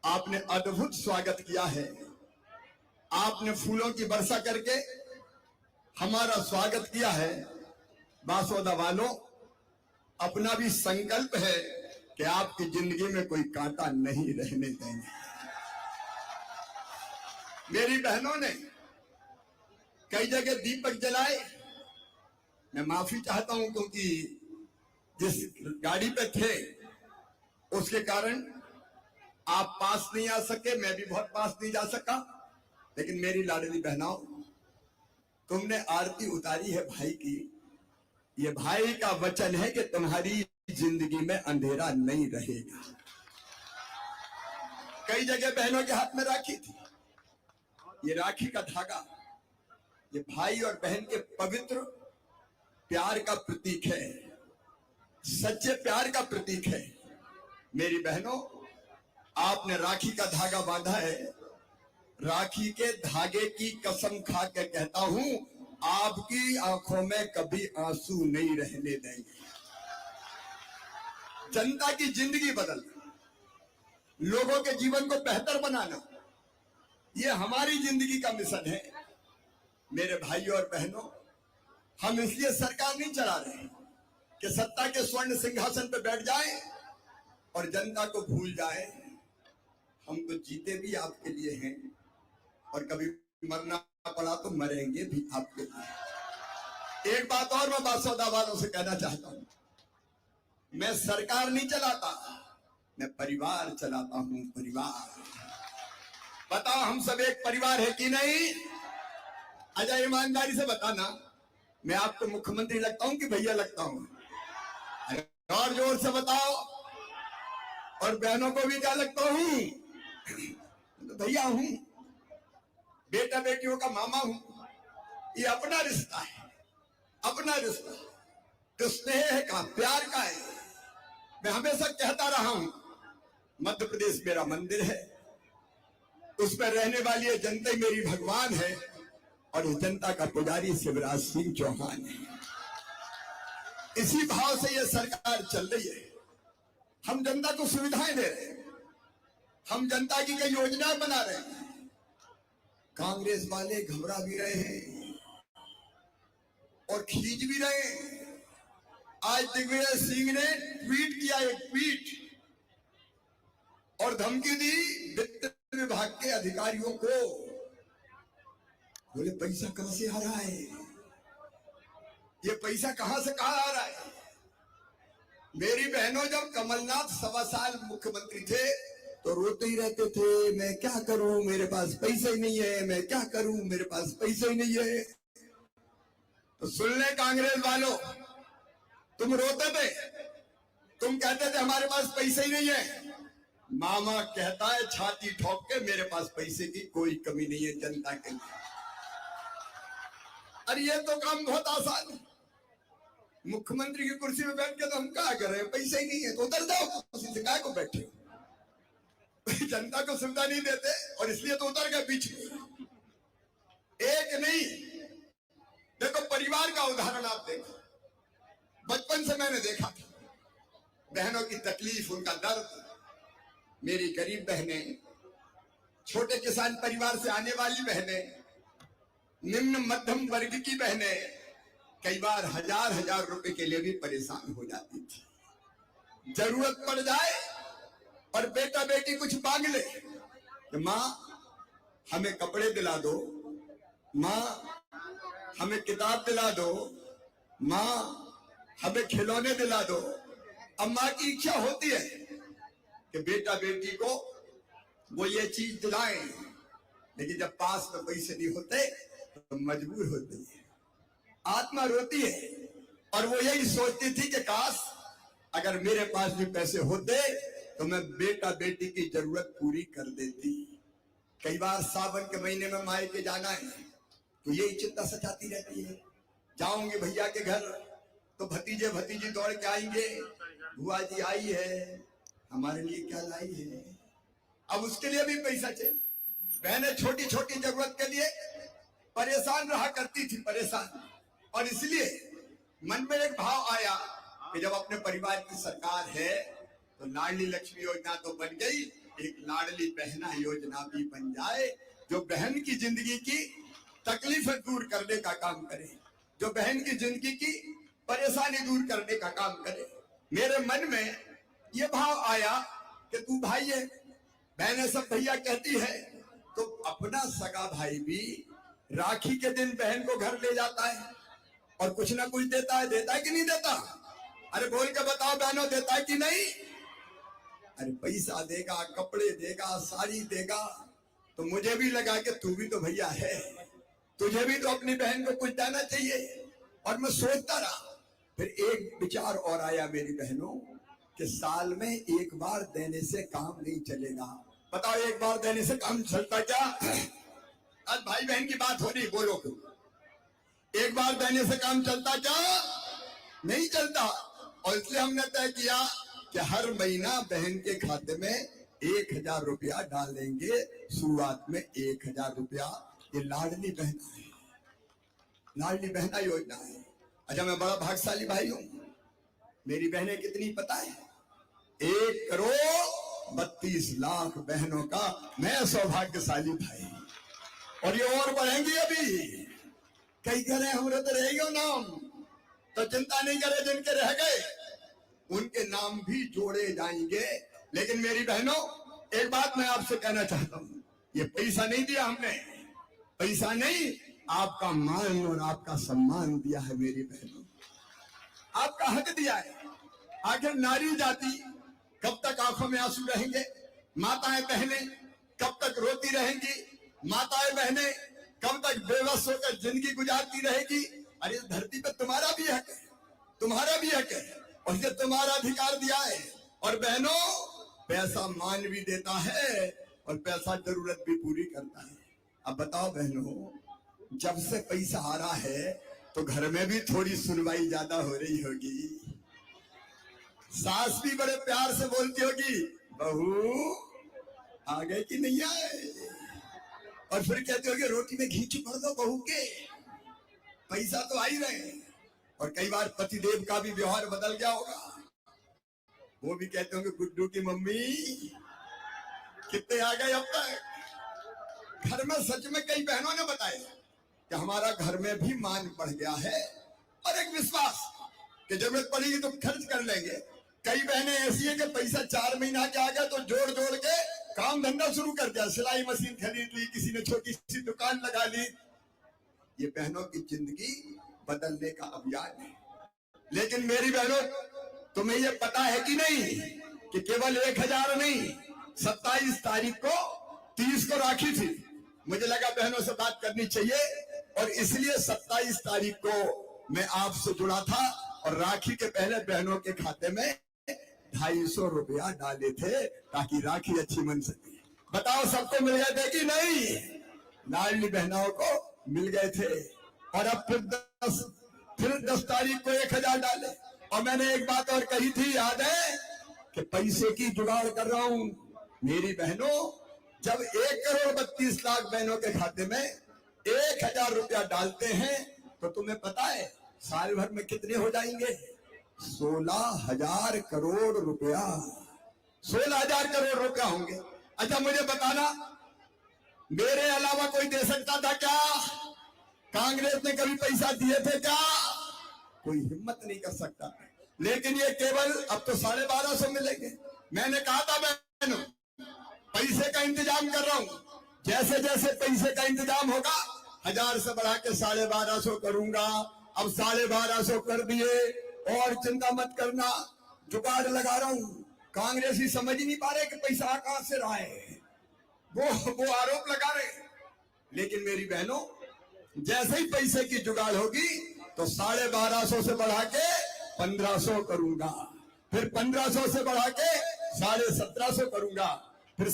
आपने अद्भुत स्वागत किया है। आपने फूलों की वर्षा करके हमारा स्वागत किया है। बासोदा वालों, अपना भी संकल्प है कि आपकी जिंदगी में कोई कांटा नहीं रहने देंगे। मेरी बहनों ने कई जगह दीपक जलाए। मैं माफी चाहता हूं क्योंकि जिस गाड़ी पे थे उसके कारण आप पास नहीं आ सके, मैं भी बहुत पास नहीं जा सका। लेकिन मेरी लाडली बहनों, तुमने आरती उतारी है भाई की। ये भाई का वचन है कि तुम्हारी जिंदगी में अंधेरा नहीं रहेगा। कई जगह बहनों के हाथ में राखी थी। ये राखी का धागा ये भाई और बहन के पवित्र प्यार का प्रतीक है, सच्चे प्यार का प्रतीक है। मेरी बहनों, आपने राखी का धागा बांधा है। राखी के धागे की कसम खा के कहता हूं, आपकी आंखों में कभी आंसू नहीं रहने देंगे। जनता की जिंदगी बदलना, लोगों के जीवन को बेहतर बनाना, ये हमारी जिंदगी का मिशन है। मेरे भाइयों और बहनों, हम इसलिए सरकार नहीं चला रहे कि सत्ता के स्वर्ण सिंहासन पर बैठ जाए और जनता को भूल जाए। हम तो जीते भी आपके लिए हैं और कभी मरना पड़ा तो मरेंगे भी आपके लिए। एक बात और मैं बासोदा वालों से कहना चाहता हूं, मैं सरकार नहीं चलाता, मैं परिवार चलाता हूं। परिवार, बताओ हम सब एक परिवार है कि नहीं? अजय, ईमानदारी से बताना, मैं आपको मुख्यमंत्री लगता हूं कि भैया लगता हूं? और जोर से बताओ। और बहनों को भी क्या लगता हूं? तो भैया हूं, बेटा बेटियों का मामा हूं। ये अपना रिश्ता है, अपना रिश्ता तो स्नेह का, प्यार का है। मैं हमेशा कहता रहा हूं, मध्य प्रदेश मेरा मंदिर है, उस पर रहने वाली ये जनता मेरी भगवान है और इस जनता का पुजारी शिवराज सिंह चौहान है। इसी भाव से ये सरकार चल रही है। हम जनता को सुविधाएं दे रहे हैं, हम जनता की कई योजनाएं बना रहे हैं। कांग्रेस वाले घबरा भी रहे हैं और खींच भी रहे हैं। आज दिग्विजय सिंह ने ट्वीट किया, एक ट्वीट, और धमकी दी वित्त विभाग के अधिकारियों को। बोले पैसा कहां से आ रहा है? ये पैसा कहां से कहां आ रहा है? मेरी बहनों, जब कमलनाथ 1.25 साल मुख्यमंत्री थे तो रोते ही रहते थे, मैं क्या करूं, मेरे पास पैसे ही नहीं है, मैं क्या करूं, मेरे पास पैसे ही नहीं है। तो सुन ले कांग्रेस वालों, तुम रोते थे, तुम कहते थे हमारे पास पैसे ही नहीं है। मामा कहता है छाती ठोक के, मेरे पास पैसे की कोई कमी नहीं है जनता के लिए। अरे ये तो काम बहुत आसान है। मुख्यमंत्री की कुर्सी में बैठ के तो हम क्या कर रहे हैं? पैसे ही नहीं है तो उतर जाओ कुर्सी से, काय को बैठे? जनता को सुविधा नहीं देते और इसलिए तो उतर गए बीच में। एक नहीं, देखो परिवार का उदाहरण आप देखो। बचपन से मैंने देखा था बहनों की तकलीफ, उनका दर्द। मेरी गरीब बहनें, छोटे किसान परिवार से आने वाली बहनें, निम्न मध्यम वर्ग की बहनें कई बार हजार रुपए के लिए भी परेशान हो जाती थी। जरूरत पड़ जाए और बेटा बेटी कुछ मांग ले कि माँ हमें कपड़े दिला दो, माँ हमें किताब दिला दो, माँ हमें खिलौने दिला दो। अब माँ की इच्छा होती है कि बेटा बेटी को वो ये चीज दिलाएं, लेकिन जब पास में पैसे नहीं होते तो मजबूर होती है, आत्मा रोती है। और वो यही सोचती थी कि काश अगर मेरे पास भी पैसे होते तो मैं बेटा बेटी की जरूरत पूरी कर देती। कई बार सावन के महीने में मायके जाना है तो यही चिंता सताती रहती है। जाऊंगे भैया के घर तो भतीजे भतीजी दौड़ के आएंगे, बुआ जी आई है, हमारे लिए क्या लाई है। अब उसके लिए भी पैसा चाहिए। बहनें छोटी छोटी जरूरत के लिए परेशान रहा करती थी, परेशान। और इसलिए मन में एक भाव आया कि जब अपने परिवार की सरकार है तो लाडली लक्ष्मी योजना तो बन गई, एक लाडली बहना योजना भी बन जाए, जो बहन की जिंदगी की तकलीफें दूर करने का काम करे, जो बहन की जिंदगी की परेशानी दूर करने का काम करे। मेरे मन में ये भाव आया कि तू भाई है, बहनें सब भैया कहती है, तो अपना सगा भाई भी राखी के दिन बहन को घर ले जाता है और कुछ ना कुछ देता है कि नहीं देता? अरे बोल के बताओ बहनों, देता है कि नहीं? अरे पैसा देगा, कपड़े देगा, साड़ी देगा। तो मुझे भी लगा कि तू भी तो भैया है, तुझे भी तो अपनी बहन को कुछ देना चाहिए। और मैं सोचता रहा, फिर एक विचार और आया मेरी बहनों, कि साल में एक बार देने से काम नहीं चलेगा। बताओ एक बार देने से काम चलता क्या? आज भाई बहन की बात हो रही, बोलो क्यों? एक बार देने से काम चलता क्या? नहीं चलता। और इसलिए हमने तय किया कि हर महीना बहन के खाते में 1000 रुपया डालेंगे। शुरुआत में 1000 रुपया। ये लाडली बहना है, लाडली बहना योजना है। अच्छा, मैं बड़ा भाग्यशाली भाई हूं। मेरी बहनें कितनी पता है? 1,32,00,000 बहनों का मैं सौभाग्यशाली भाई। और ये और बढ़ेंगी अभी। कई करें हमरे तो रहेगा नाम, तो चिंता नहीं करे, जिनके रह गए उनके नाम भी जोड़े जाएंगे। लेकिन मेरी बहनों, एक बात मैं आपसे कहना चाहता हूं, ये पैसा नहीं दिया हमने, पैसा नहीं, आपका मान और आपका सम्मान दिया है मेरी बहनों, आपका हक दिया है। आखिर नारी जाति कब तक आंखों में आंसू रहेंगे? माताएं बहनें कब तक रोती रहेंगी? माताएं बहनें कब तक बेबस होकर जिंदगी गुजारती रहेगी? अरे इस धरती पे तुम्हारा भी हक है, तुम्हारा भी हक है, और ये तुम्हारा अधिकार दिया है। और बहनों, पैसा मान भी देता है और पैसा जरूरत भी पूरी करता है। अब बताओ बहनों, जब से पैसा आ रहा है तो घर में भी थोड़ी सुनवाई ज्यादा हो रही होगी। सास भी बड़े प्यार से बोलती होगी, बहू आ गए कि नहीं आए? और फिर कहते होगे, रोटी में घी भर दो बहू के, पैसा तो आ ही रहे। और कई बार पतिदेव का भी व्यवहार बदल गया होगा, वो भी कहते होंगे, गुड्डू की मम्मी कितने आ गए अब तक? घर में सच में कई बहनों ने बताया कि हमारा घर में भी मान बढ़ गया है, और एक विश्वास कि जरूरत पड़ेगी तो खर्च कर लेंगे। कई बहनें ऐसी है कि पैसा 4 महीना के आ गया तो जोड़ जोड़ के काम धंधा शुरू कर दिया, सिलाई मशीन खरीद ली, किसी ने छोटी सी दुकान लगा ली। ये बहनों की जिंदगी बदलने का अभियान है। लेकिन मेरी बहनों, तुम्हें ये पता है कि नहीं कि केवल 1000 नहीं, 27 तारीख को 30 को राखी थी। मुझे लगा बहनों से बात करनी चाहिए, और इसलिए 27 तारीख को मैं आपसे जुड़ा था, और राखी के पहले बहनों के खाते में 250 रुपया डाले थे ताकि राखी अच्छी बन सके। बताओ सबको मिल गए थे कि नहीं? लाडली बहनों को मिल गए थे। और अब फिर 10 तारीख को 1000 डाले। और मैंने एक बात और कही थी, याद है, कि पैसे की जुगाड़ कर रहा हूं। मेरी बहनों, जब 1,32,00,000 बहनों के खाते में 1000 रुपया डालते हैं, तो तुम्हें पता है साल भर में कितने हो जाएंगे? 16,000 करोड़ रुपया। 16,000 करोड़ रुपया होंगे। अच्छा मुझे बताना, मेरे अलावा कोई दे सकता था क्या? कांग्रेस ने कभी पैसा दिए थे क्या? कोई हिम्मत नहीं कर सकता। लेकिन ये केवल अब तो 1250 मिलेंगे। मैंने कहा था बहनों, पैसे का इंतजाम कर रहा हूं, जैसे जैसे पैसे का इंतजाम होगा 1000 से बढ़ा के 1250 करूंगा। अब 1250 कर दिए, और चिंता मत करना, जुगाड़ लगा रहा हूं। कांग्रेस ही समझ ही नहीं पा रहे कि पैसा कहां से रहा है, वो आरोप लगा रहे। लेकिन मेरी बहनों, जैसे ही पैसे की जुगाड़ होगी तो 1250 से बढ़ा के 1500 करूंगा, फिर 1500 से बढ़ा के 1750 करूंगा, फिर